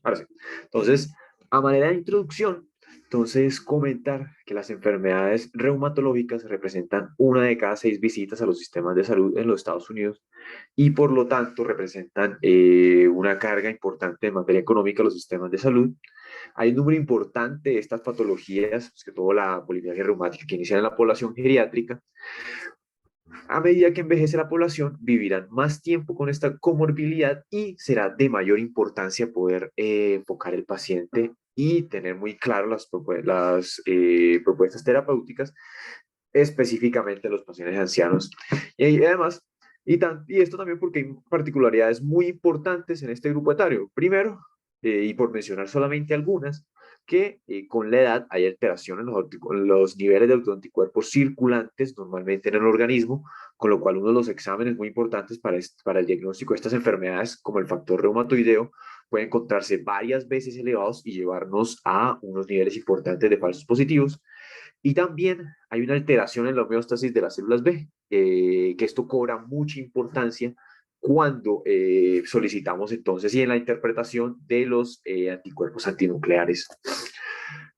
Ahora sí. Entonces, a manera de introducción, entonces comentar que las enfermedades reumatológicas representan una de cada 6 visitas a los sistemas de salud en los Estados Unidos y por lo tanto representan una carga importante en materia económica a los sistemas de salud. Hay un número importante de estas patologías, pues que todo la polimialgia reumática que inician en la población geriátrica. A medida que envejece la población, vivirán más tiempo con esta comorbilidad y será de mayor importancia poder enfocar el paciente y tener muy claro las propuestas terapéuticas específicamente a los pacientes ancianos. Y además, y esto también porque hay particularidades muy importantes en este grupo etario. Primero, y por mencionar solamente algunas, que con la edad hay alteración en los niveles de autoanticuerpos circulantes normalmente en el organismo, con lo cual uno de los exámenes muy importantes para el diagnóstico de estas enfermedades, como el factor reumatoideo, puede encontrarse varias veces elevados y llevarnos a unos niveles importantes de falsos positivos. Y también hay una alteración en la homeostasis de las células B, que esto cobra mucha importancia cuando solicitamos entonces y en la interpretación de los anticuerpos antinucleares.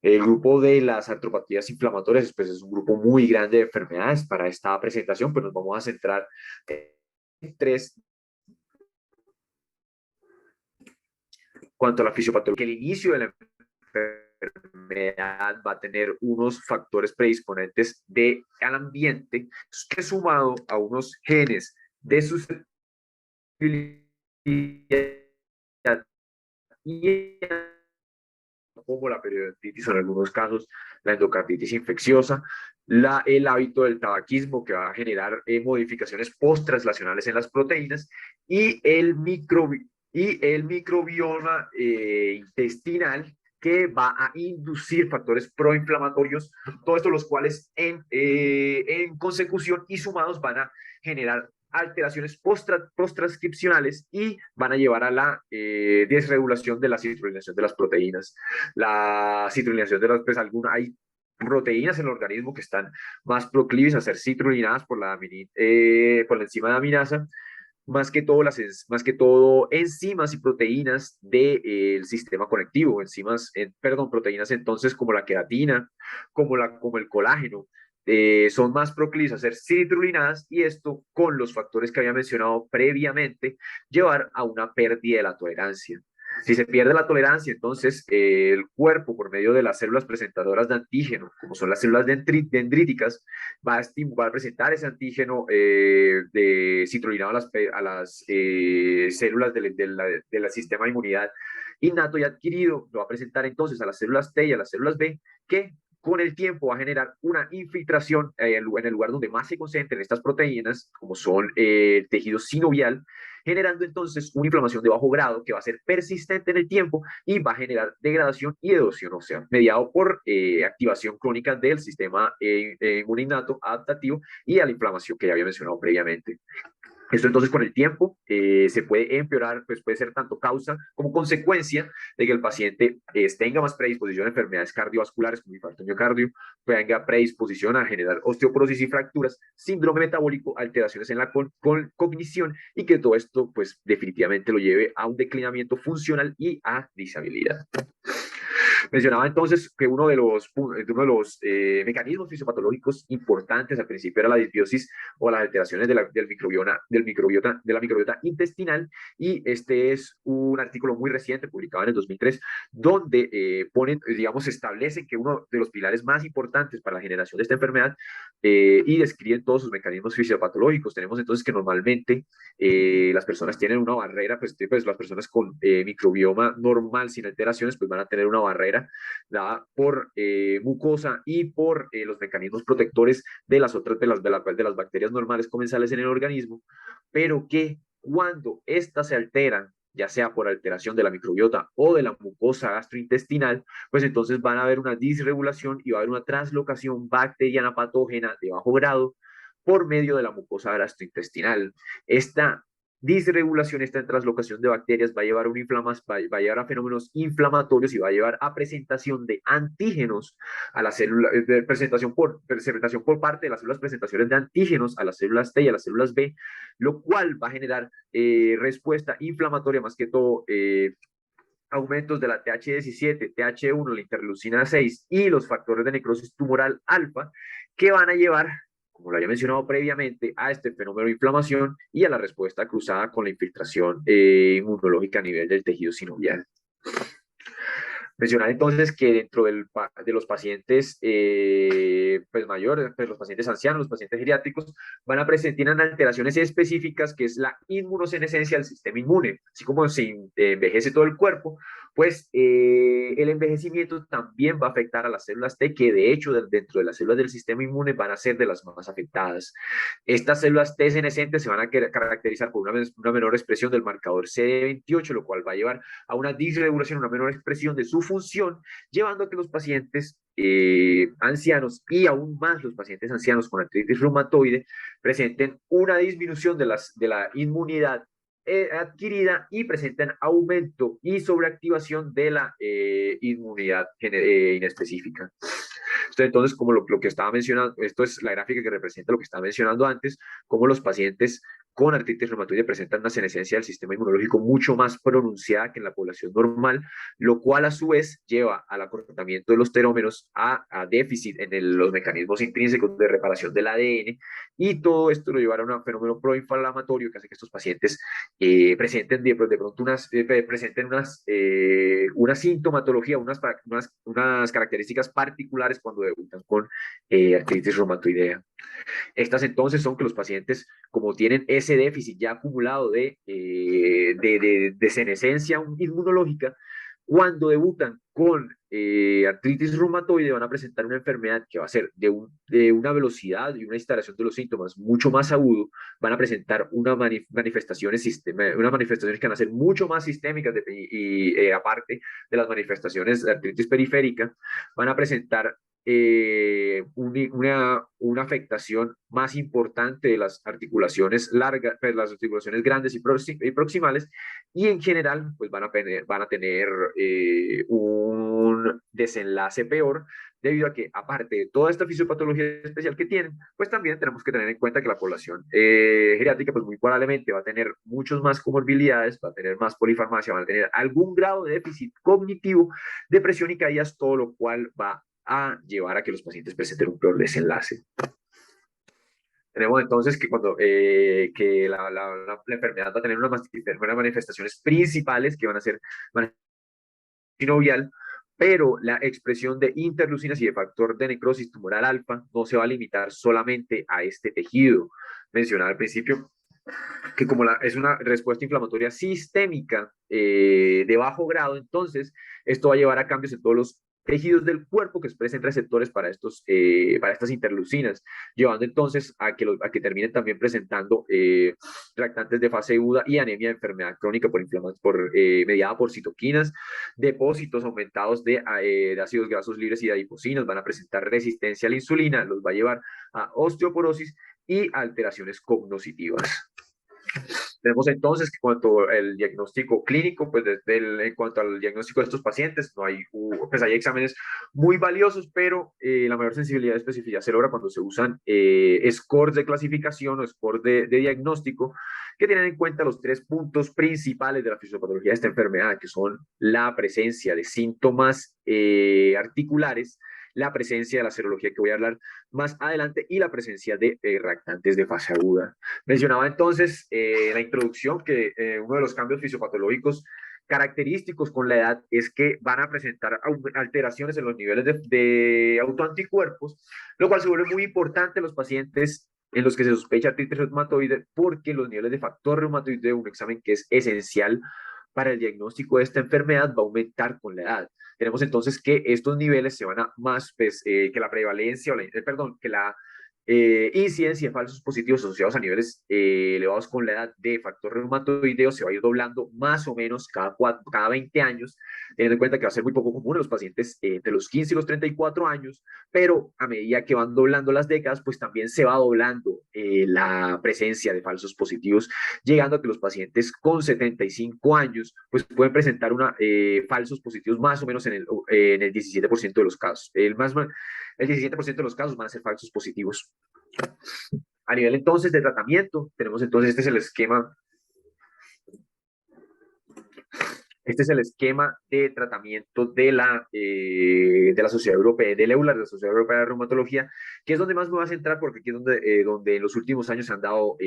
El grupo de las artropatías inflamatorias pues es un grupo muy grande de enfermedades para esta presentación, pero nos vamos a centrar en tres. Cuanto a la fisiopatología, el inicio de la enfermedad va a tener unos factores predisponentes al ambiente que sumado a unos genes de susceptibilidad y como la periodontitis o en algunos casos la endocarditis infecciosa, el hábito del tabaquismo que va a generar modificaciones post-translacionales en las proteínas y el microbioma intestinal que va a inducir factores proinflamatorios, todos estos los cuales en consecución y sumados van a generar alteraciones post-transcripcionales y van a llevar a la desregulación de la citrulinación de las proteínas. La citrulinación de las, pues hay proteínas en el organismo que están más proclives a ser citrulinadas por la enzima de aminasa, más que todo enzimas y proteínas del sistema conectivo, proteínas entonces como la queratina, como el colágeno, son más proclives a ser citrulinadas y esto con los factores que había mencionado previamente llevar a una pérdida de la tolerancia. Si se pierde la tolerancia, entonces el cuerpo, por medio de las células presentadoras de antígeno, como son las células dendríticas, va a presentar ese antígeno citrolinado a las células del sistema de inmunidad innato y adquirido, lo va a presentar entonces a las células T y a las células B, que con el tiempo va a generar una infiltración en el lugar donde más se concentran estas proteínas, como son el tejido sinovial, generando entonces una inflamación de bajo grado que va a ser persistente en el tiempo y va a generar degradación y erosión ósea, mediado por activación crónica del sistema inmuninato adaptativo y a la inflamación que ya había mencionado previamente. Esto entonces con el tiempo se puede empeorar, pues puede ser tanto causa como consecuencia de que el paciente tenga más predisposición a enfermedades cardiovasculares como infarto miocardio, tenga predisposición a generar osteoporosis y fracturas, síndrome metabólico, alteraciones en la cognición y que todo esto pues definitivamente lo lleve a un declinamiento funcional y a disabilidad. Mencionaba entonces que uno de los mecanismos fisiopatológicos importantes al principio era la disbiosis o las alteraciones de la microbiota intestinal y este es un artículo muy reciente publicado en el 2003 donde digamos, establecen que uno de los pilares más importantes para la generación de esta enfermedad y describen todos sus mecanismos fisiopatológicos. Tenemos entonces que normalmente las personas tienen una barrera, pues las personas con microbioma normal sin alteraciones, pues van a tener una barrera dada por mucosa y por los mecanismos protectores de las otras, de las bacterias normales comensales en el organismo, pero que cuando éstas se alteran, ya sea por alteración de la microbiota o de la mucosa gastrointestinal, pues entonces van a haber una disregulación y va a haber una translocación bacteriana patógena de bajo grado por medio de la mucosa gastrointestinal. Esta disregulación, esta translocación de bacterias va a llevar va a llevar a fenómenos inflamatorios y va a llevar a presentación de antígenos a las células, presentación por parte de las células presentaciones de antígenos a las células T y a las células B, lo cual va a generar respuesta inflamatoria más que todo aumentos de la TH17, TH1, la interleucina 6 y los factores de necrosis tumoral alfa que van a llevar, como lo había mencionado previamente, a este fenómeno de inflamación y a la respuesta cruzada con la infiltración inmunológica a nivel del tejido sinovial. Mencionar entonces que dentro de los pacientes pues mayores, pues los pacientes ancianos, los pacientes geriátricos, van a presentar alteraciones específicas que es la inmunosenescencia del sistema inmune. Así como se envejece todo el cuerpo, pues el envejecimiento también va a afectar a las células T, que de hecho dentro de las células del sistema inmune van a ser de las más afectadas. Estas células T senescentes se van a caracterizar por una menor expresión del marcador CD28, lo cual va a llevar a una disregulación, una menor expresión de su función, llevando a que los pacientes ancianos y aún más los pacientes ancianos con artritis reumatoide presenten una disminución de la inmunidad adquirida y presentan aumento y sobreactivación de la inmunidad inespecífica. Entonces, como lo que estaba mencionando, esto es la gráfica que representa lo que estaba mencionando antes, como los pacientes con artritis reumatoide presentan una senescencia del sistema inmunológico mucho más pronunciada que en la población normal, lo cual a su vez lleva al acortamiento de los telómeros, a déficit en los mecanismos intrínsecos de reparación del ADN, y todo esto lo llevará a un fenómeno proinflamatorio que hace que estos pacientes presenten de pronto presenten una sintomatología, unas características particulares cuando debutan con artritis reumatoidea. Estas entonces son que los pacientes, como tienen ese déficit ya acumulado de senescencia inmunológica, cuando debutan con artritis reumatoide van a presentar una enfermedad que va a ser de una velocidad y una instalación de los síntomas mucho más agudo, van a presentar manifestaciones que van a ser mucho más sistémicas aparte de las manifestaciones de artritis periférica, van a presentar una afectación más importante de las articulaciones largas, pues las articulaciones grandes y proximales, y en general pues van a tener un desenlace peor, debido a que aparte de toda esta fisiopatología especial que tienen, pues también tenemos que tener en cuenta que la población geriátrica pues muy probablemente va a tener muchos más comorbilidades, va a tener más polifarmacia, va a tener algún grado de déficit cognitivo, depresión y caídas, todo lo cual va a llevar a que los pacientes presenten un peor desenlace. Tenemos entonces que cuando que la enfermedad va a tener unas manifestaciones principales que van a ser sinovial, pero la expresión de interleucinas y de factor de necrosis tumoral alfa no se va a limitar solamente a este tejido. Mencionaba al principio que como es una respuesta inflamatoria sistémica de bajo grado, entonces esto va a llevar a cambios en todos los tejidos del cuerpo que expresen receptores para estas interleucinas, llevando entonces a que terminen también presentando reactantes de fase aguda y anemia de enfermedad crónica mediada por citoquinas, depósitos aumentados de ácidos grasos libres y de adipocinas, van a presentar resistencia a la insulina, los va a llevar a osteoporosis y alteraciones cognitivas. Tenemos entonces que cuanto al diagnóstico clínico, pues en cuanto al diagnóstico de estos pacientes, no hay, pues hay exámenes muy valiosos, pero la mayor sensibilidad y especificidad se logra cuando se usan scores de clasificación o scores de diagnóstico que tienen en cuenta los tres puntos principales de la fisiopatología de esta enfermedad, que son la presencia de síntomas articulares, la presencia de la serología que voy a hablar más adelante y la presencia de reactantes de fase aguda. Mencionaba entonces en la introducción que uno de los cambios fisiopatológicos característicos con la edad es que van a presentar alteraciones en los niveles de autoanticuerpos, lo cual se vuelve muy importante en los pacientes en los que se sospecha artritis reumatoide, porque los niveles de factor reumatoide, un examen que es esencial para el diagnóstico de esta enfermedad, va a aumentar con la edad. Tenemos entonces que estos niveles se van a más, pues, que la prevalencia, perdón, que la incidencia de falsos positivos asociados a niveles elevados con la edad de factor reumatoideo se va a ir doblando más o menos cada 20 años, teniendo en cuenta que va a ser muy poco común en los pacientes entre los 15 y los 34 años, pero a medida que van doblando las décadas, pues también se va doblando la presencia de falsos positivos, llegando a que los pacientes con 75 años pues pueden presentar falsos positivos más o menos en el 17% de los casos. El 17% de los casos van a ser falsos positivos. A nivel entonces de tratamiento, tenemos entonces, este es el esquema Este es el esquema de tratamiento de la Sociedad Europea, del EULAR, de la Sociedad Europea de Reumatología, que es donde más me voy a centrar porque aquí es donde en los últimos años se han dado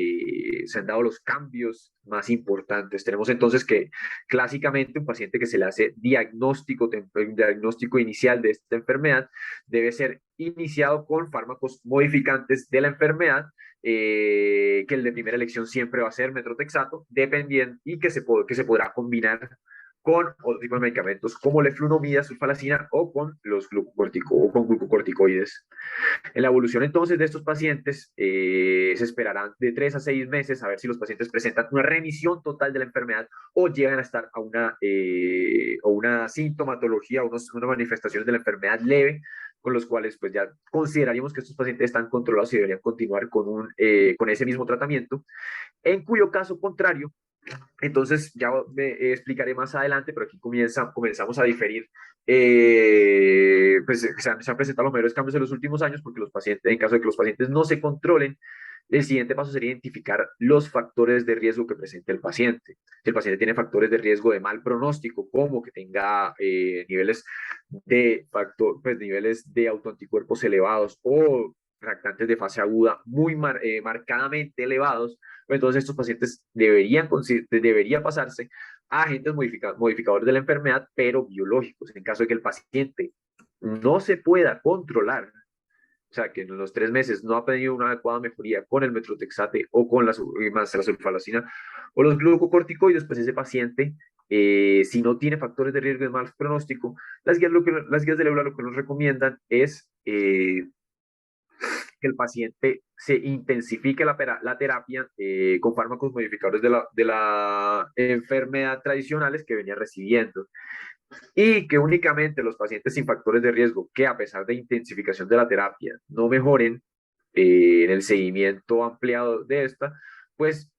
los cambios más importantes. Tenemos entonces que clásicamente un paciente que se le hace diagnóstico inicial de esta enfermedad debe ser iniciado con fármacos modificantes de la enfermedad, que el de primera elección siempre va a ser metrotexato, dependiendo, y que se podrá combinar con otro tipo de medicamentos como leflunomida, sulfalacina o con los glucocorticoides. En la evolución entonces de estos pacientes se esperarán de 3 a 6 meses a ver si los pacientes presentan una remisión total de la enfermedad o llegan a estar a una sintomatología, unas manifestaciones de la enfermedad leve, con los cuales pues ya consideraríamos que estos pacientes están controlados y deberían continuar con ese mismo tratamiento, en cuyo caso contrario, entonces ya me explicaré más adelante, pero aquí comenzamos a diferir. Pues se han presentado los mayores cambios en los últimos años porque los pacientes, en caso de que los pacientes no se controlen, el siguiente paso sería identificar los factores de riesgo que presenta el paciente. Si el paciente tiene factores de riesgo de mal pronóstico, como que tenga niveles de autoanticuerpos elevados o reactantes de fase aguda muy marcadamente elevados, pues entonces estos pacientes debería pasarse a agentes modificadores de la enfermedad, pero biológicos. En caso de que el paciente no se pueda controlar, o sea, que en los 3 meses no ha tenido una adecuada mejoría con el metrotexate o con la sulfalacina o los glucocorticoides, pues ese paciente, si no tiene factores de riesgo de mal pronóstico, las guías del EULA lo que nos recomiendan es que el paciente se intensifique la terapia con fármacos modificadores de la enfermedad tradicionales que venía recibiendo, y que únicamente los pacientes sin factores de riesgo que a pesar de intensificación de la terapia no mejoren en el seguimiento ampliado de esta, pues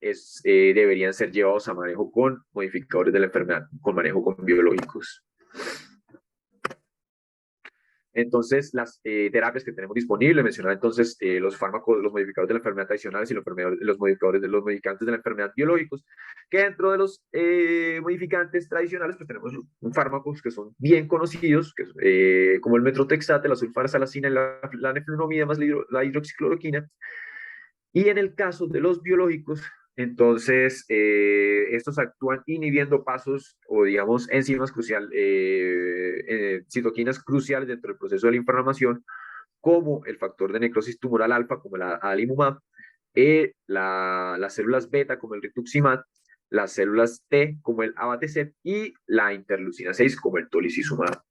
deberían ser llevados a manejo con modificadores de la enfermedad, con manejo con biológicos. Entonces, las terapias que tenemos disponibles, mencionaba entonces los fármacos, los modificadores de la enfermedad tradicionales y los modificadores de los modificantes de la enfermedad biológicos, que dentro de los modificantes tradicionales, pues tenemos fármacos que son bien conocidos, como el metrotexate, la sulfarsalacina, la neflunomida más la hidroxicloroquina, y en el caso de los biológicos, entonces estos actúan inhibiendo pasos o, digamos, citoquinas cruciales dentro del proceso de la inflamación, como el factor de necrosis tumoral alfa, como la adalimumab, las células beta, como el rituximab, las células T, como el abatacept, y la interleucina 6, como el tolicizumab.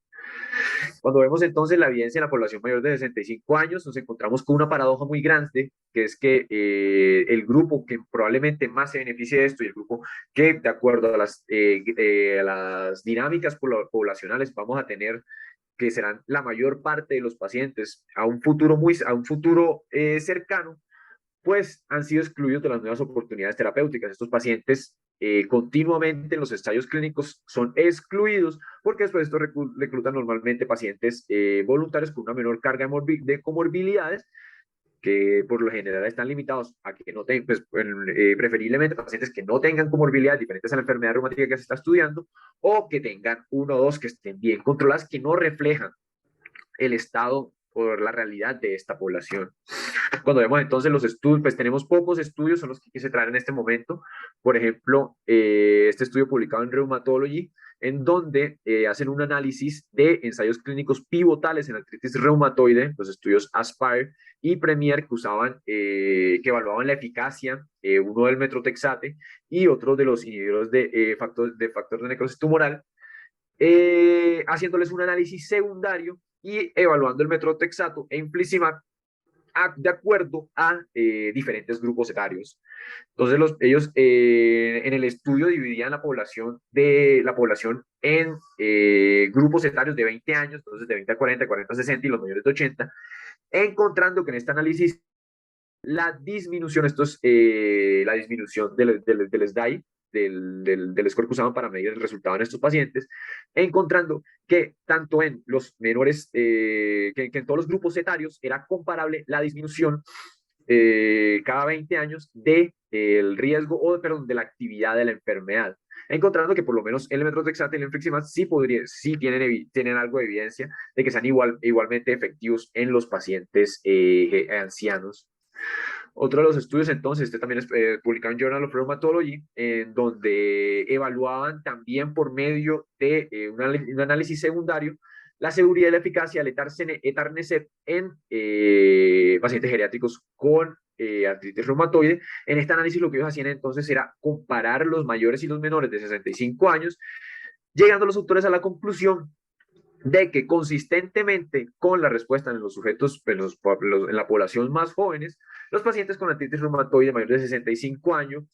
Cuando vemos entonces la evidencia en la población mayor de 65 años, nos encontramos con una paradoja muy grande, que es que el grupo que probablemente más se beneficie de esto y el grupo que, de acuerdo a las dinámicas poblacionales, vamos a tener que serán la mayor parte de los pacientes a un futuro cercano, pues han sido excluidos de las nuevas oportunidades terapéuticas. Estos pacientes continuamente en los ensayos clínicos son excluidos porque después esto reclutan normalmente pacientes voluntarios con una menor carga de comorbilidades, que por lo general están limitados a que no tengan, pues, preferiblemente pacientes que no tengan comorbilidades diferentes a la enfermedad reumática que se está estudiando, o que tengan uno o dos que estén bien controladas, que no reflejan el estado o la realidad de esta población. Cuando vemos entonces los estudios, pues tenemos pocos estudios, son los que se traen en este momento. Por ejemplo, este estudio publicado en Rheumatology, en donde hacen un análisis de ensayos clínicos pivotales en artritis reumatoide, los estudios ASPIRE y PREMIER, que evaluaban la eficacia, uno del metrotexate y otro de los inhibidores factor de necrosis tumoral, haciéndoles un análisis secundario y evaluando el metrotexato e infliximab de acuerdo a diferentes grupos etarios. Entonces ellos en el estudio dividían la población en grupos etarios de 20 años, entonces de 20 a 40, 40 a 60 y los mayores de 80, encontrando que en este análisis la disminución, la disminución del SDAI, del score que usaban para medir el resultado en estos pacientes, encontrando que tanto en los menores, que en todos los grupos etarios era comparable la disminución cada 20 años de el riesgo o, perdón, de la actividad de la enfermedad, encontrando que por lo menos el metrotexate y el infliximab sí tienen algo de evidencia de que sean igualmente efectivos en los pacientes ancianos. Otro de los estudios, entonces, este también es publicado en Journal of Rheumatology, en donde evaluaban también por medio de un análisis secundario la seguridad y la eficacia del etarneset en pacientes geriátricos con artritis reumatoide. En este análisis lo que ellos hacían entonces era comparar los mayores y los menores de 65 años, llegando los autores a la conclusión de que consistentemente con la respuesta en los sujetos, en la población más jóvenes, los pacientes con artritis reumatoide mayores de 65 años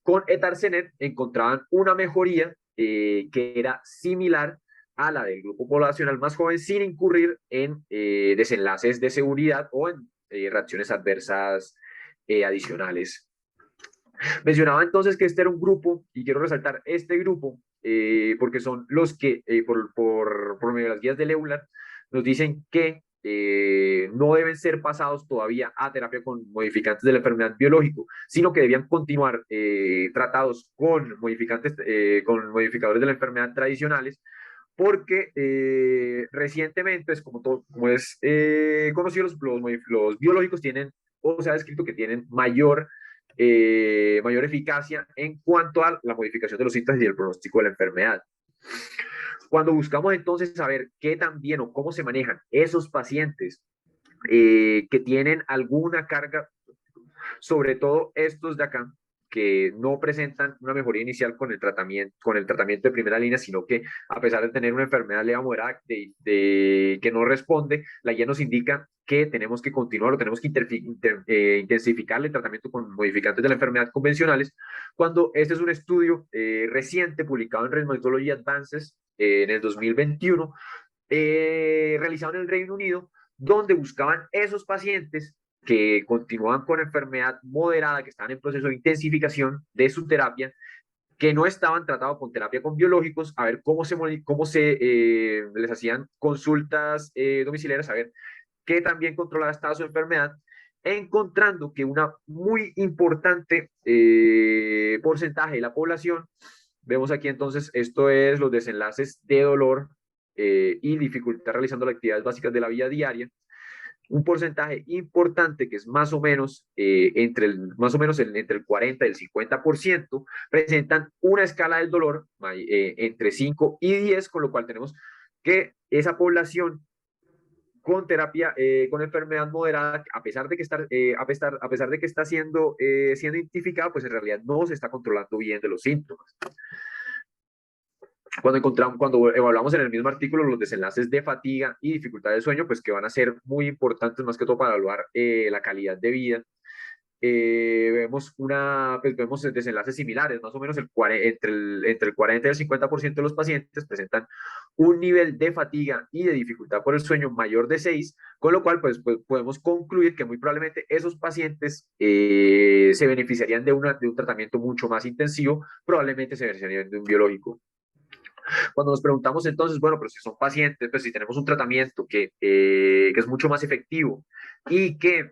con etarcenet encontraban una mejoría que era similar a la del grupo poblacional más joven sin incurrir en desenlaces de seguridad o en reacciones adversas adicionales. Mencionaba entonces que este era un grupo, y quiero resaltar este grupo, porque son los que, por medio de las guías de Euler, nos dicen que no deben ser pasados todavía a terapia con modificantes de la enfermedad biológico, sino que debían continuar tratados con modificadores de la enfermedad tradicionales, porque recientemente, es como es conocido, los biológicos tienen, o se ha descrito que tienen mayor eficacia en cuanto a la modificación de los síntomas y el pronóstico de la enfermedad. Cuando buscamos entonces saber qué tan bien o cómo se manejan esos pacientes que tienen alguna carga, sobre todo estos de acá, que no presentan una mejoría inicial con el tratamiento de primera línea, sino que a pesar de tener una enfermedad leve moderada que no responde, la guía nos indica que tenemos que continuar o tenemos que intensificar el tratamiento con modificantes de la enfermedad convencionales, cuando este es un estudio reciente publicado en Rheumatology Advances en el 2021, realizado en el Reino Unido, donde buscaban esos pacientes que continúan con enfermedad moderada, que están en proceso de intensificación de su terapia, que no estaban tratados con terapia con biológicos, a ver cómo se les hacían consultas domiciliarias, a ver qué tan bien controlada estaba su enfermedad, encontrando que una muy importante porcentaje de la población, vemos aquí entonces, esto es los desenlaces de dolor y dificultad realizando las actividades básicas de la vida diaria, un porcentaje importante que es entre el 40 y el 50%, presentan una escala del dolor entre 5 y 10, con lo cual tenemos que esa población con terapia, con enfermedad moderada, a pesar de que está siendo identificada, pues en realidad no se está controlando bien de los síntomas. Cuando evaluamos en el mismo artículo los desenlaces de fatiga y dificultad de sueño, pues que van a ser muy importantes más que todo para evaluar la calidad de vida, vemos desenlaces similares, más o menos entre el 40 y el 50% de los pacientes presentan un nivel de fatiga y de dificultad por el sueño mayor de 6, con lo cual pues podemos concluir que muy probablemente esos pacientes se beneficiarían de un tratamiento mucho más intensivo, probablemente se beneficiarían de un biológico. Cuando nos preguntamos entonces, bueno, pero si son pacientes, pues si tenemos un tratamiento que es mucho más efectivo y que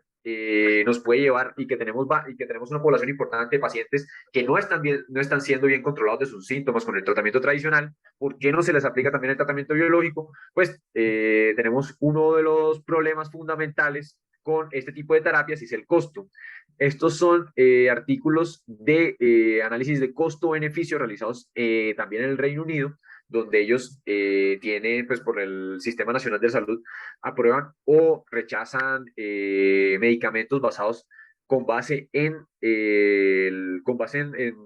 nos puede llevar y que tenemos una población importante de pacientes que no están siendo bien controlados de sus síntomas con el tratamiento tradicional, ¿por qué no se les aplica también el tratamiento biológico? Pues tenemos uno de los problemas fundamentales con este tipo de terapias y es el costo. Estos son artículos de análisis de costo-beneficio realizados también en el Reino Unido, donde ellos tienen, pues por el Sistema Nacional de Salud, aprueban o rechazan medicamentos basados con base en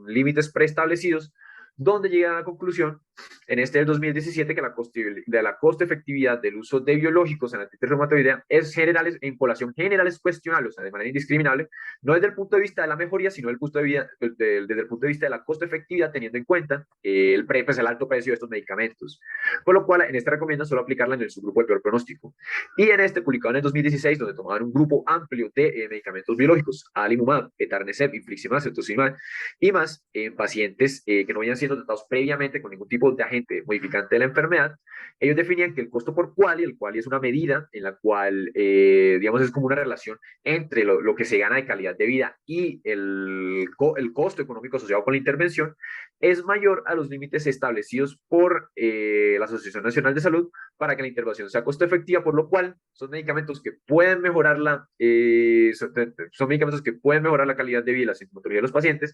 límites preestablecidos, donde llegan a la conclusión en este del 2017 que la costo-efectividad del uso de biológicos en la artritis reumatoidea en población general es cuestionable, o sea, de manera indiscriminable, no desde el punto de vista de la mejoría, sino desde el punto de vista de la costo-efectividad, teniendo en cuenta pues el alto precio de estos medicamentos. Por lo cual, en este recomienda solo aplicarla en el subgrupo de peor pronóstico. Y en este, publicado en el 2016, donde tomaban un grupo amplio de medicamentos biológicos, adalimumab, etanercept, infliximab, cetuximab y más, en pacientes que no habían sido siendo tratados previamente con ningún tipo de agente modificante de la enfermedad, ellos definían que el costo por quali, el quali es una medida en la cual, digamos, es como una relación entre lo que se gana de calidad de vida y el costo económico asociado con la intervención, es mayor a los límites establecidos por la Asociación Nacional de Salud para que la intervención sea costo efectiva, por lo cual son medicamentos que pueden mejorar son medicamentos que pueden mejorar la calidad de vida y la sintomatología de los pacientes,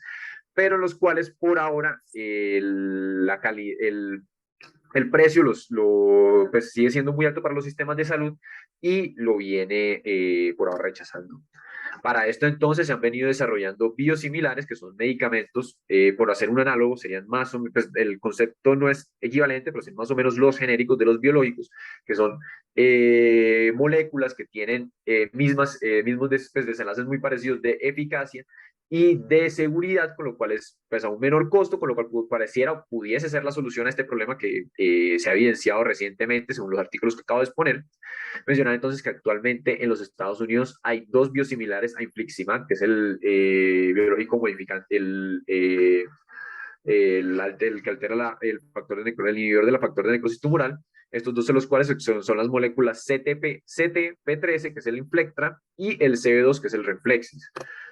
pero los cuales por ahora el precio pues sigue siendo muy alto para los sistemas de salud y lo viene por ahora rechazando. Para esto entonces se han venido desarrollando biosimilares, que son medicamentos, por hacer un análogo, serían más o menos, pues, el concepto no es equivalente, pero son más o menos los genéricos de los biológicos, que son moléculas que tienen mismos pues, desenlaces muy parecidos de eficacia y de seguridad, con lo cual es pues, a un menor costo, con lo cual pareciera o pudiese ser la solución a este problema que se ha evidenciado recientemente, según los artículos que acabo de exponer. Mencionar entonces que actualmente en los Estados Unidos hay dos biosimilares a infliximab, que es el biológico modificante, el que altera el inhibidor de la factor de necrosis tumoral. Estos dos de los cuales son las moléculas CTP13, que es el Inflectra, y el CB2, que es el Renflexis.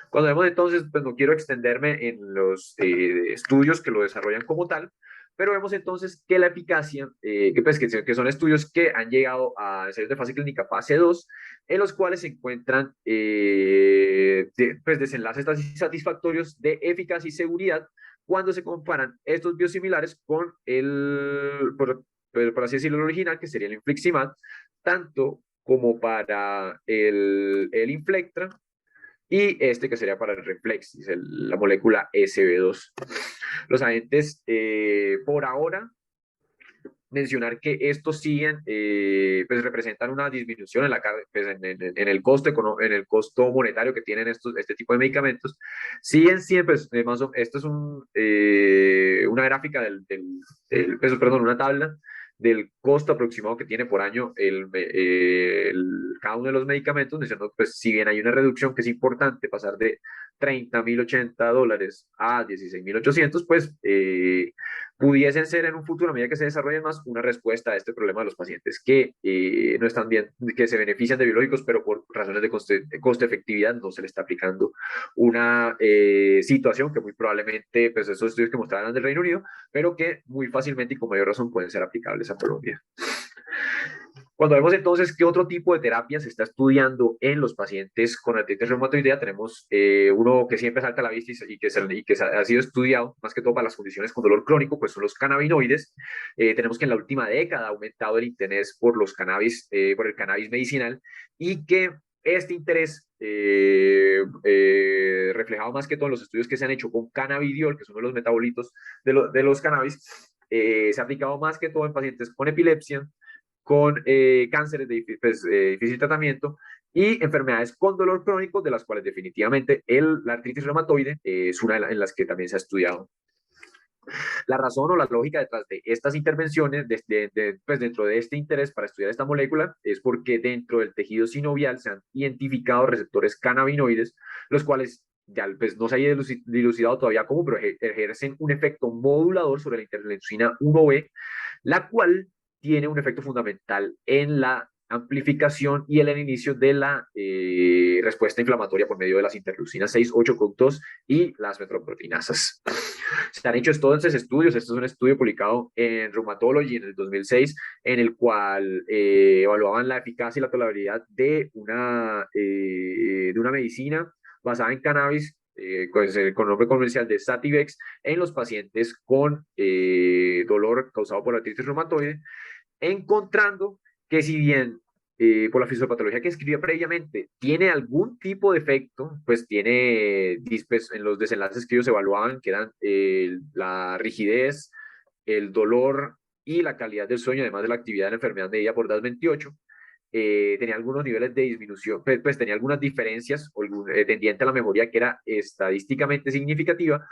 Cuando vemos entonces, pues no quiero extenderme en los estudios que lo desarrollan como tal, pero vemos entonces que la eficacia, que son estudios que han llegado a ensayos de fase clínica fase 2, en los cuales se encuentran pues desenlaces satisfactorios de eficacia y seguridad cuando se comparan estos biosimilares con por así decirlo, el original, que sería el infliximab, tanto como para el Inflectra y este que sería para el Renflexis, la molécula SB2. Los agentes, por ahora, mencionar que estos siguen, pues representan una disminución pues en el costo en el costo monetario que tienen este tipo de medicamentos. Siguen siempre, pues, esto es una gráfica perdón, una tabla del costo aproximado que tiene por año cada uno de los medicamentos, diciendo, pues si bien hay una reducción que es importante, pasar de $30.080 a $16.800, pues pudiesen ser en un futuro, a medida que se desarrollen más, una respuesta a este problema de los pacientes que no están bien, que se benefician de biológicos, pero por razones de coste-efectividad no se le está aplicando una situación que muy probablemente, pues esos estudios que mostraban del Reino Unido, pero que muy fácilmente y con mayor razón pueden ser aplicables a Colombia. Cuando vemos entonces qué otro tipo de terapia se está estudiando en los pacientes con artritis reumatoidea, tenemos uno que siempre salta a la vista y que ha sido estudiado más que todo para las condiciones con dolor crónico, pues son los cannabinoides. Tenemos que en la última década ha aumentado el interés por por el cannabis medicinal y que este interés reflejado más que todo en los estudios que se han hecho con cannabidiol, que es uno de los metabolitos de los cannabis, se ha aplicado más que todo en pacientes con epilepsia, con cánceres de difícil tratamiento y enfermedades con dolor crónico, de las cuales definitivamente la artritis reumatoide es una en las que también se ha estudiado. La razón o la lógica detrás de estas intervenciones, pues dentro de este interés para estudiar esta molécula, es porque dentro del tejido sinovial se han identificado receptores cannabinoides, los cuales ya pues, no se haya dilucidado todavía cómo, pero ejercen un efecto modulador sobre la interleucina 1B, la cual tiene un efecto fundamental en la amplificación y en el inicio de la respuesta inflamatoria por medio de las interleucinas 6, 8, COX-2 y las metroproteinasas. Se han hecho entonces estudios, este es un estudio publicado en Rheumatology en el 2006, en el cual evaluaban la eficacia y la tolerabilidad de una medicina basada en cannabis con nombre comercial de Sativex en los pacientes con dolor causado por artritis reumatoide, encontrando que si bien por la fisiopatología que escribía previamente tiene algún tipo de efecto, pues tiene en los desenlaces que ellos evaluaban, que eran la rigidez, el dolor y la calidad del sueño, además de la actividad de la enfermedad medida por DAS-28, tenía algunos niveles de disminución, pues tenía algunas diferencias tendiente a la mejoría que era estadísticamente significativa,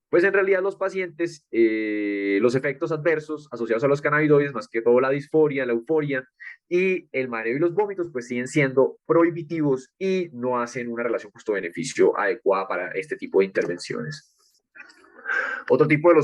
pues en realidad los pacientes, los efectos adversos asociados a los cannabinoides, más que todo la disforia, la euforia y el mareo y los vómitos, pues siguen siendo prohibitivos y no hacen una relación costo-beneficio adecuada para este tipo de intervenciones. Otro tipo de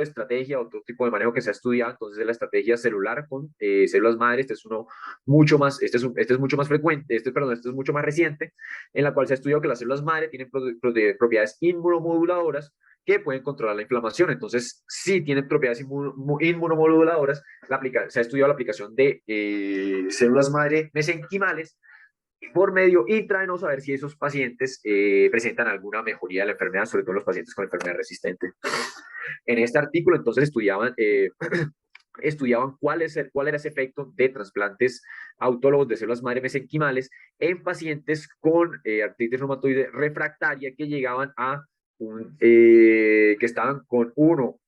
estrategia, otro tipo de manejo que se ha estudiado, entonces es la estrategia celular con células madre. Este es uno mucho más, este es mucho más frecuente, este es mucho más reciente, en la cual se ha estudiado que las células madre tienen propiedades inmunomoduladoras que pueden controlar la inflamación. Entonces, si tienen propiedades inmunomoduladoras, se ha estudiado la aplicación de células madre mesenquimales por medio intravenoso, a ver si esos pacientes presentan alguna mejoría de la enfermedad, sobre todo los pacientes con enfermedad resistente. En este artículo, entonces, estudiaban cuál era ese efecto de trasplantes autólogos de células madre mesenquimales en pacientes con artritis reumatoide refractaria que llegaban que estaban con uno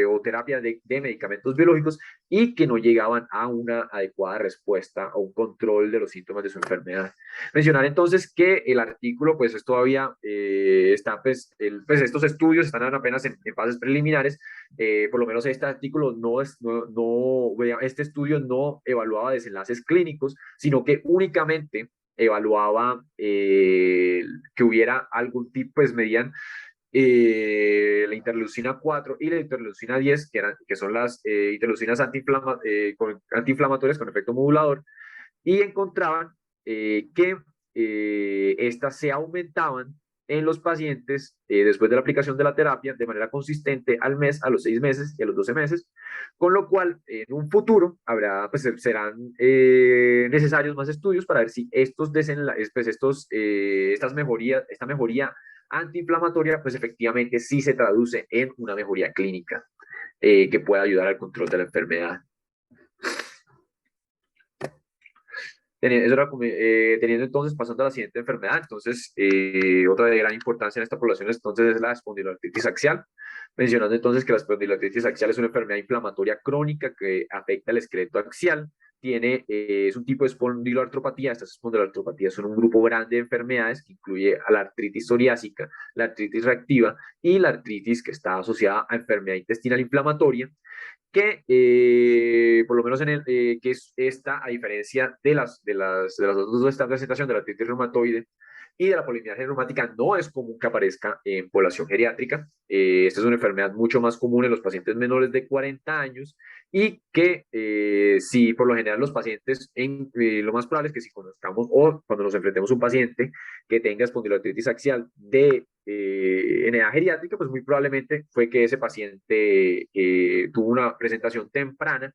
o terapia de medicamentos biológicos y que no llegaban a una adecuada respuesta o un control de los síntomas de su enfermedad. Mencionar entonces que el artículo, pues es todavía está, pues estos estudios están apenas en fases preliminares. Por lo menos este artículo este estudio no evaluaba desenlaces clínicos, sino que únicamente evaluaba que hubiera algún tipo, pues medían la interleucina 4 y la interleucina 10, que son las interleucinas antiinflamatorias con efecto modulador, y encontraban que estas se aumentaban en los pacientes después de la aplicación de la terapia de manera consistente al mes, a los 6 meses y a los 12 meses, con lo cual en un futuro pues, serán necesarios más estudios para ver si esta mejoría antiinflamatoria, pues efectivamente sí se traduce en una mejoría clínica que pueda ayudar al control de la enfermedad. Teniendo entonces, pasando a la siguiente enfermedad, entonces, otra de gran importancia en esta población entonces es la espondiloartritis axial, mencionando entonces que la espondiloartritis axial es una enfermedad inflamatoria crónica que afecta el esqueleto axial, es un tipo de espondiloartropatía. Estas espondiloartropatías son un grupo grande de enfermedades que incluye a la artritis psoriásica, la artritis reactiva y la artritis que está asociada a enfermedad intestinal inflamatoria, que por lo menos que es esta, a diferencia de las otras dos, esta presentación de la artritis reumatoide y de la polimialgia reumática, no es común que aparezca en población geriátrica. Esta es una enfermedad mucho más común en los pacientes menores de 40 años y que si por lo general los pacientes, lo más probable es que si conozcamos o cuando nos enfrentemos a un paciente que tenga espondiloartritis axial en edad geriátrica, pues muy probablemente fue que ese paciente tuvo una presentación temprana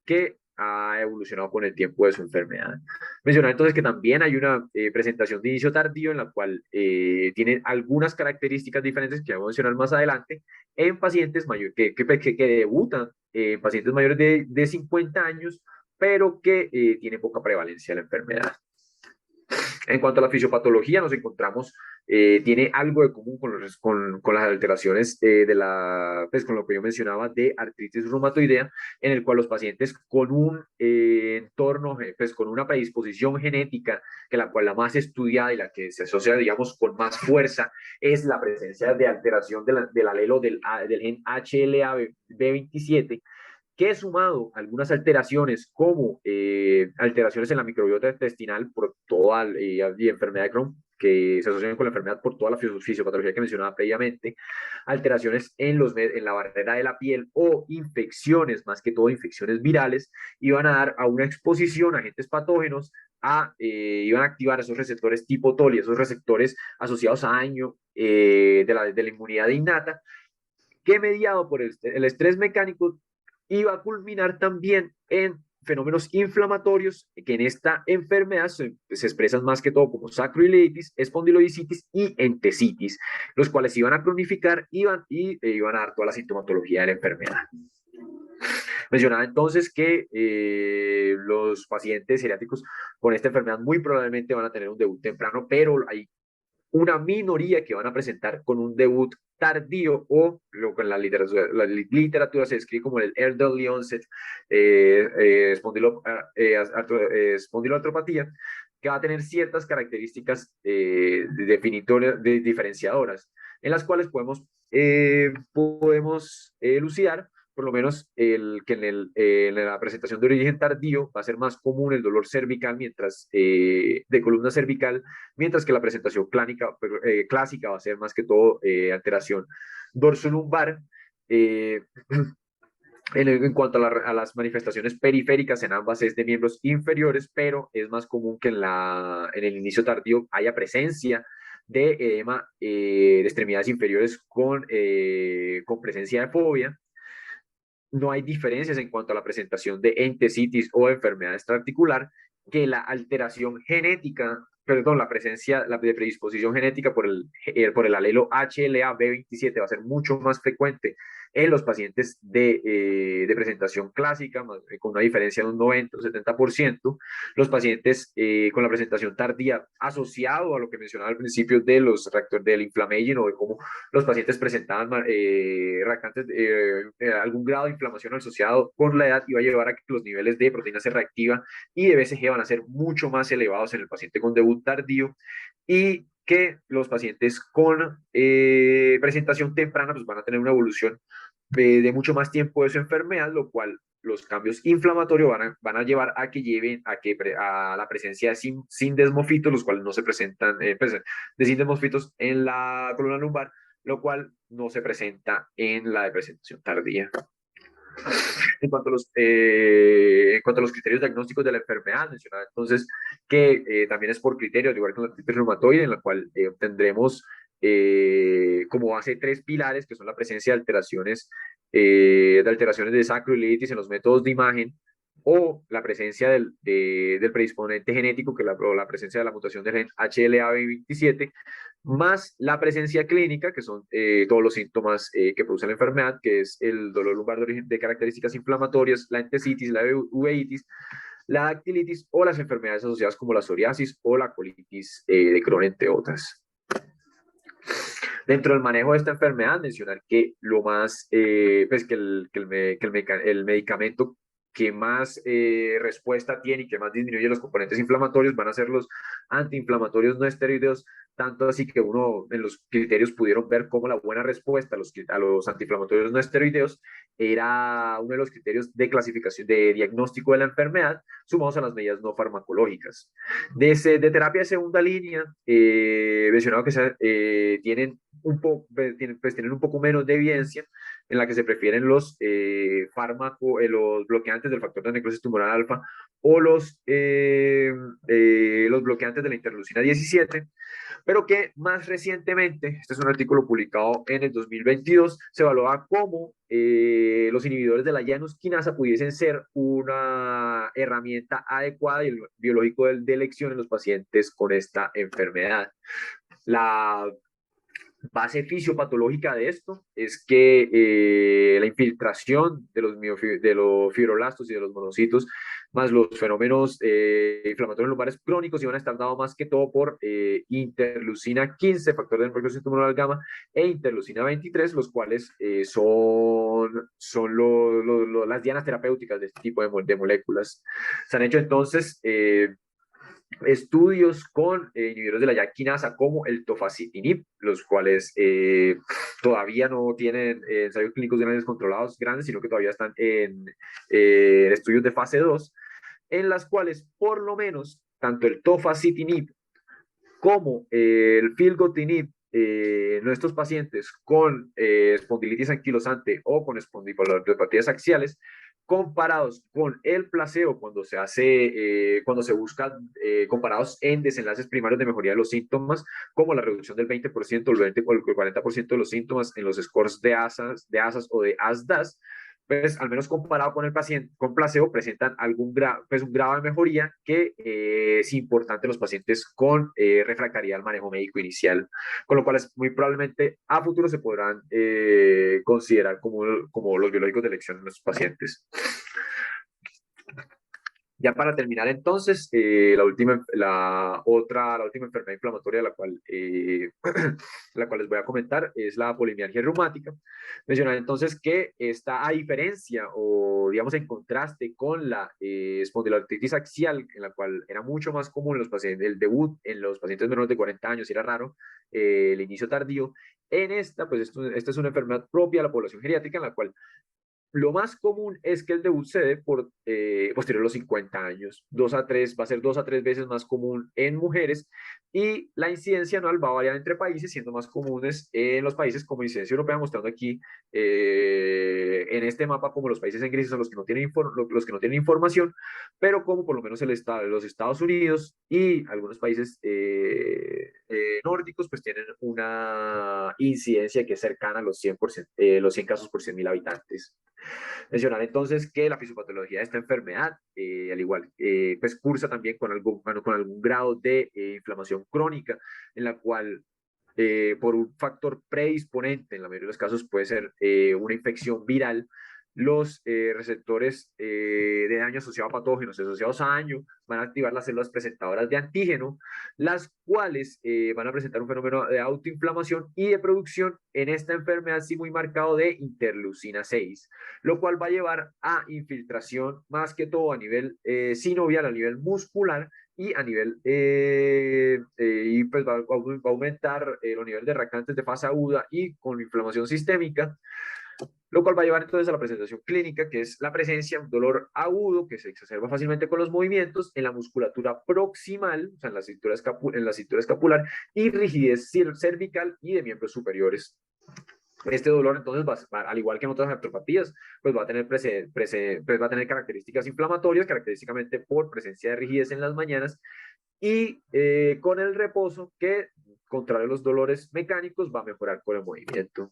que ha evolucionado con el tiempo de su enfermedad. Mencionar entonces que también hay una presentación de inicio tardío en la cual tiene algunas características diferentes que vamos a mencionar más adelante en pacientes mayores que debutan en pacientes mayores de 50 años, pero que tiene poca prevalencia de la enfermedad. En cuanto a la fisiopatología, nos encontramos, tiene algo de común con las alteraciones pues, con lo que yo mencionaba de artritis reumatoidea, en el cual los pacientes con un entorno, pues con una predisposición genética, que la cual la más estudiada y la que se asocia, digamos, con más fuerza, es la presencia de alteración del alelo del gen HLA-B27, que sumado a algunas alteraciones como alteraciones en la microbiota intestinal por toda y enfermedad de Crohn, que se asocian con la enfermedad por toda la fisiopatología que mencionaba previamente, alteraciones en la barrera de la piel o infecciones, más que todo infecciones virales, iban a dar a una exposición a agentes patógenos, iban a activar esos receptores tipo TOLI, esos receptores asociados a daño de la inmunidad innata, que mediado por el estrés mecánico iba a culminar también en fenómenos inflamatorios que en esta enfermedad se expresan más que todo como sacroileitis, espondilodicitis y entesitis, los cuales iban a cronificar iban a dar toda la sintomatología de la enfermedad. Mencionaba entonces que los pacientes geriátricos con esta enfermedad muy probablemente van a tener un debut temprano, pero hay una minoría que van a presentar con un debut tardío o lo que en la literatura se describe como el elderly onset espondiloartropatía, que va a tener ciertas características diferenciadoras, en las cuales podemos elucidar por lo menos en la presentación de origen tardío va a ser más común el dolor cervical de columna cervical, mientras que la presentación clásica va a ser más que todo alteración dorsolumbar. Eh, en cuanto a las manifestaciones periféricas, en ambas es de miembros inferiores, pero es más común que en el inicio tardío haya presencia de edema de extremidades inferiores con presencia de fobia. No hay diferencias en cuanto a la presentación de entesitis o enfermedad extraarticular, que la alteración genética, perdón, la de predisposición genética por el alelo HLA-B27 va a ser mucho más frecuente en los pacientes de presentación clásica, con una diferencia de un 90 o 70%, los pacientes con la presentación tardía asociado a lo que mencionaba al principio de los reactores del inflammation o de cómo los pacientes presentaban algún grado de inflamación asociado con la edad iba a llevar a que los niveles de proteína C reactiva y de BCG van a ser mucho más elevados en el paciente con debut tardío y que los pacientes con presentación temprana pues van a tener una evolución de mucho más tiempo de su enfermedad, lo cual los cambios inflamatorios van a llevar a que lleven a la presencia de sindesmofitos, los cuales no se presentan, de sindesmofitos en la columna lumbar, lo cual no se presenta en la de presentación tardía. En cuanto a los criterios diagnósticos de la enfermedad, mencionaba entonces que también es por criterio, al igual que la artritis reumatoide, en la cual obtendremos como base tres pilares, que son la presencia de alteraciones de sacroiliitis en los métodos de imagen, o la presencia del predisponente genético, que la presencia de la mutación del gen HLA-B27, más la presencia clínica, que son todos los síntomas que produce la enfermedad, que es el dolor lumbar de origen de características inflamatorias, la entesitis, la uveitis, la dactilitis o las enfermedades asociadas como la psoriasis o la colitis de Crohn, entre otras. Dentro del manejo de esta enfermedad, mencionar que lo más, pues el medicamento que más respuesta tiene y que más disminuye los componentes inflamatorios van a ser los antiinflamatorios no esteroideos, tanto así que uno en los criterios pudieron ver cómo la buena respuesta a los antiinflamatorios no esteroideos era uno de los criterios de clasificación, de diagnóstico de la enfermedad, sumados a las medidas no farmacológicas. De terapia de segunda línea, mencionado que tienen tienen un poco menos de evidencia, en la que se prefieren los bloqueantes del factor de necrosis tumoral alfa o los bloqueantes de la interleucina 17, pero que más recientemente, este es un artículo publicado en el 2022, se evaluaba cómo los inhibidores de la Janus quinasa pudiesen ser una herramienta adecuada y el biológico de elección en los pacientes con esta enfermedad. La base fisiopatológica de esto es que la infiltración de los fibroblastos y de los monocitos, más los fenómenos inflamatorios lumbares crónicos, iban a estar dados más que todo por interleucina 15, factor de necrosis tumoral gamma, e interleucina 23, los cuales son las dianas terapéuticas de este tipo de moléculas. Se han hecho entonces estudios con inhibidores de la YAC quinasa como el tofacitinib, los cuales todavía no tienen ensayos clínicos grandes controlados grandes, sino que todavía están en estudios de fase 2, en las cuales por lo menos tanto el tofacitinib como el filgotinib en estos pacientes con espondilitis anquilosante o con espondilopatías axiales, comparados con el placebo cuando se buscan comparados en desenlaces primarios de mejoría de los síntomas, como la reducción del 20%, el 20 o el 40% de los síntomas en los scores de ASAS o de ASDAS, pues al menos comparado con el paciente con placebo, presentan pues un grado de mejoría que es importante en los pacientes con refractaría al manejo médico inicial, con lo cual es muy probablemente a futuro se podrán considerar como los biológicos de elección en los pacientes. Ya para terminar entonces, la última enfermedad inflamatoria la cual les voy a comentar es la polimialgia reumática. Mencionar entonces que está a diferencia o digamos en contraste con la espondiloartritis axial, en la cual era mucho más común los pacientes, el debut en los pacientes menores de 40 años, era raro, el inicio tardío. En esta, pues esta es una enfermedad propia de la población geriátrica en la cual Lo más común es que el debut se dé posterior a los 50 años. Va a ser 2 a 3 veces más común en mujeres y la incidencia anual va a variar entre países, siendo más comunes en los países como incidencia europea, mostrando aquí en este mapa como los países en crisis son los que no tienen información, pero como por lo menos los Estados Unidos y algunos países nórdicos pues tienen una incidencia que es cercana a los 100%, los 100 casos por 100.000 habitantes. Mencionar entonces que la fisiopatología de esta enfermedad, al igual, pues cursa también bueno, con algún grado de inflamación crónica, en la cual por un factor predisponente, en la mayoría de los casos puede ser una infección viral, los receptores de daño asociado a patógenos asociados a daño van a activar las células presentadoras de antígeno, las cuales van a presentar un fenómeno de autoinflamación y de producción en esta enfermedad sí muy marcado de interleucina 6, lo cual va a llevar a infiltración más que todo a nivel sinovial, a nivel muscular, y a nivel y pues va a aumentar los niveles de reactantes de fase aguda y con inflamación sistémica, lo cual va a llevar entonces a la presentación clínica, que es la presencia de un dolor agudo que se exacerba fácilmente con los movimientos en la musculatura proximal, o sea, en la cintura escapular, y rigidez cervical y de miembros superiores. Este dolor entonces al igual que en otras artropatías, pues pues va a tener características inflamatorias, característicamente por presencia de rigidez en las mañanas y con el reposo que, contrario a los dolores mecánicos, va a mejorar con el movimiento.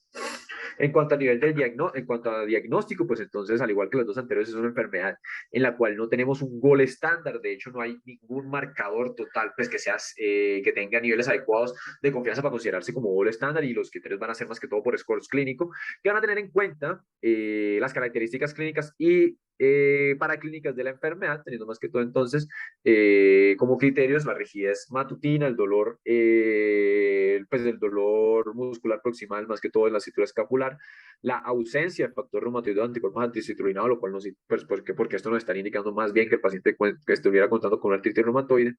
En cuanto a diagnóstico, pues entonces, al igual que los dos anteriores, es una enfermedad en la cual no tenemos un gol estándar. De hecho, no hay ningún marcador total pues, que tenga niveles adecuados de confianza para considerarse como gol estándar, y los criterios van a ser más que todo por scores clínico, que van a tener en cuenta las características clínicas y paraclínicas de la enfermedad, teniendo más que todo entonces como criterios la rigidez matutina, pues el dolor muscular proximal, más que todo en la cintura escapular, la ausencia de factor reumatoide de anticuerpos anticitrullinados, lo cual no, pues porque esto nos está indicando más bien que el paciente que estuviera contando con una artritis reumatoide,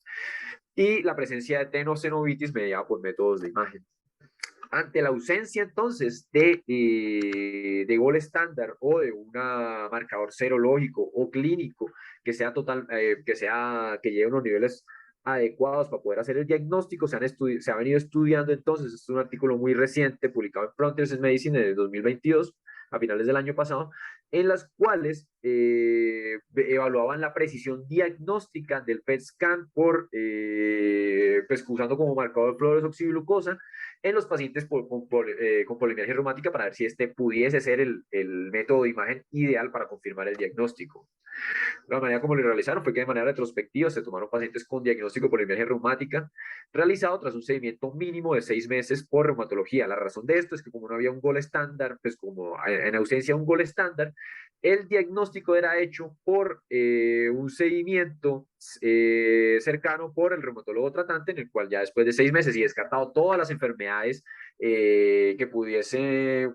y la presencia de tenosinovitis mediada por métodos de imagen. Ante la ausencia entonces de gol estándar o de un marcador serológico o clínico que sea que lleve unos niveles adecuados para poder hacer el diagnóstico, se ha venido estudiando entonces, es un artículo muy reciente publicado en Frontiers in Medicine en el 2022, a finales del año pasado, en las cuales evaluaban la precisión diagnóstica del PET scan pues usando como marcador flores oxiglucosa en los pacientes con polimialgia reumática, para ver si este pudiese ser el método de imagen ideal para confirmar el diagnóstico. La manera como lo realizaron fue que de manera retrospectiva se tomaron pacientes con diagnóstico de polimialgia reumática realizado tras un seguimiento mínimo de 6 meses por reumatología. La razón de esto es que como no había un gol estándar, pues como en ausencia de un gol estándar, el diagnóstico era hecho por un seguimiento cercano por el reumatólogo tratante, en el cual ya después de 6 meses y descartado todas las enfermedades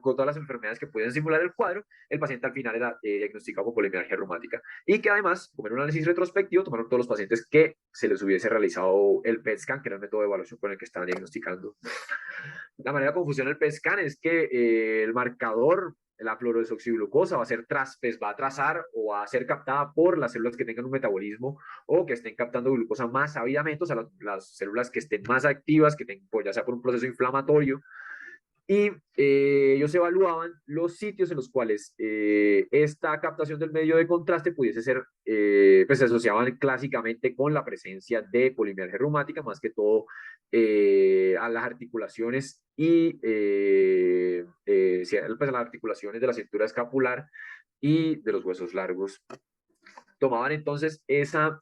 con todas las enfermedades que pueden simular el cuadro, el paciente al final era diagnosticado con polimialgia reumática. Y que además, como en un análisis retrospectivo, tomaron todos los pacientes que se les hubiese realizado el PET scan, que era el método de evaluación con el que estaban diagnosticando. La manera como funciona el PET scan es que el marcador, la fluorodesoxiglucosa, va a trazar o va a ser captada por las células que tengan un metabolismo o que estén captando glucosa más ávidamente, o sea, las células que estén más activas, pues, ya sea por un proceso inflamatorio, y ellos evaluaban los sitios en los cuales esta captación del medio de contraste pudiese ser, pues se asociaban clásicamente con la presencia de polimialgia reumática, más que todo a las articulaciones pues a las articulaciones de la cintura escapular y de los huesos largos. Tomaban entonces esa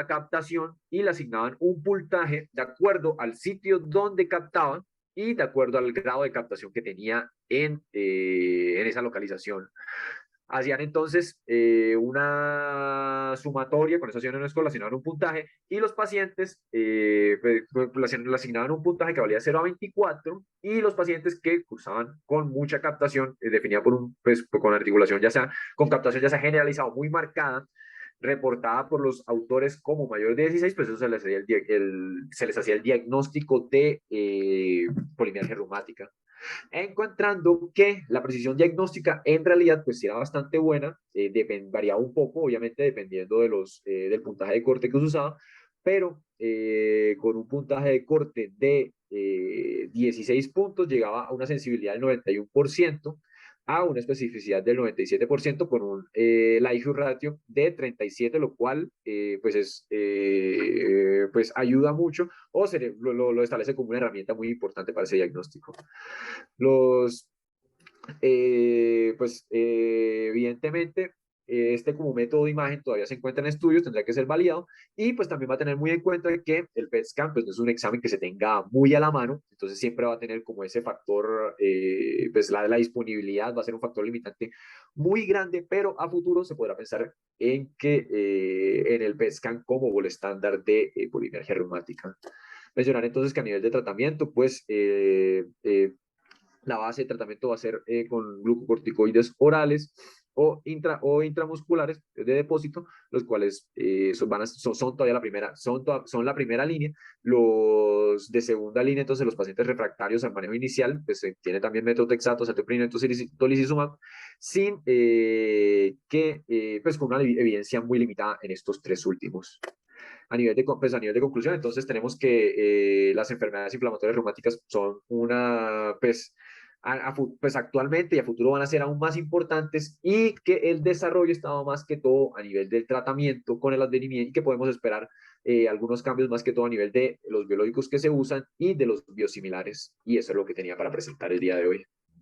captación y le asignaban un puntaje de acuerdo al sitio donde captaban y de acuerdo al grado de captación que tenía en esa localización. Hacían entonces una sumatoria, con eso hacían una escuela, asignaban un puntaje y los pacientes le asignaban un puntaje que valía 0 a 24, y los pacientes que cursaban con mucha captación, definida pues, con articulación ya sea, con captación ya sea generalizada o muy marcada, reportada por los autores como mayor de 16, pues eso se les hacía el diagnóstico de polimialgia reumática. encontrando que la precisión diagnóstica en realidad pues era bastante buena, variaba un poco, obviamente dependiendo del puntaje de corte que se usaba, pero con un puntaje de corte de 16 puntos llegaba a una sensibilidad del 91%, a una especificidad del 97% con un Likelihood ratio de 37, lo cual pues ayuda mucho o lo establece como una herramienta muy importante para ese diagnóstico. Los, evidentemente, este como método de imagen todavía se encuentra en estudios, tendrá que ser validado y pues también va a tener muy en cuenta que el PET scan pues no es un examen que se tenga muy a la mano, entonces siempre va a tener como ese factor, pues la disponibilidad va a ser un factor limitante muy grande, pero a futuro se podrá pensar en que en el PET scan como gol estándar de polimergia reumática. Mencionar entonces que a nivel de tratamiento, pues la base de tratamiento va a ser con glucocorticoides orales o intramusculares de depósito, los cuales son todavía son la primera línea. Los de segunda línea, entonces los pacientes refractarios al manejo inicial, pues tiene también metotrexato, cetoprino, tocilizumab, sin pues con una evidencia muy limitada en estos tres últimos. A nivel de conclusión, entonces tenemos que las enfermedades inflamatorias reumáticas son pues actualmente y a futuro van a ser aún más importantes y que el desarrollo está más que todo a nivel del tratamiento con el advenimiento y que podemos esperar algunos cambios más que todo a nivel de los biológicos que se usan y de los biosimilares. Y eso es lo que tenía para presentar el día de hoy.